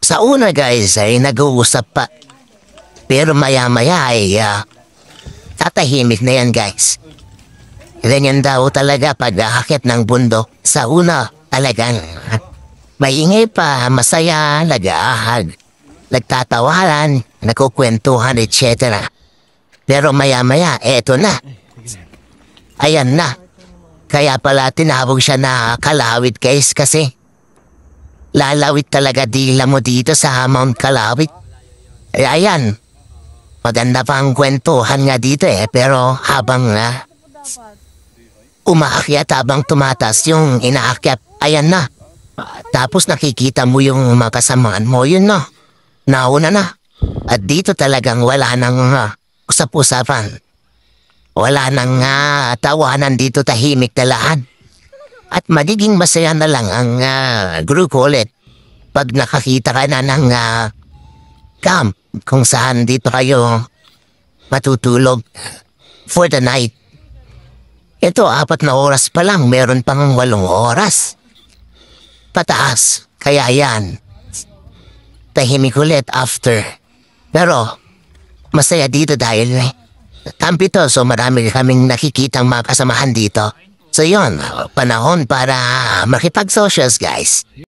Sa una guys ay nag-uusap pa. Pero maya-maya ay tatahimik na yan guys. Ganyan daw talaga pag aakit ng bundok. Sa una talagang maingay pa, masaya, nag-aahag, nagtatawaran, nagkukwentuhan, etc. Pero maya-maya, eto na. Ayan na. Kaya pala tinawag siya na Kalawit guys kasi lalawit talaga dila mo dito sa Mount Kalawit. Ayan. Maganda pa ang kwentuhan nga dito pero habang umaakyat, habang tumatas yung inaakyat, ayan na. Tapos nakikita mo yung mga kasamaan mo, yun no. Nauna na. At dito talagang wala nang usap-usapan. Wala nang tawanan dito, tahimik na lahat. At magiging masaya na lang ang grupo ulit pag nakakita ka na ng camp kung saan dito kayo matutulog for the night. Ito, 4 na oras pa lang, meron pang 8 oras. Pataas, kaya yan. Tahimik ulit after. Pero, masaya dito dahil camp ito, so marami kaming nakikitang mga kasamahan dito. So yun, panahon para makipag-socials guys.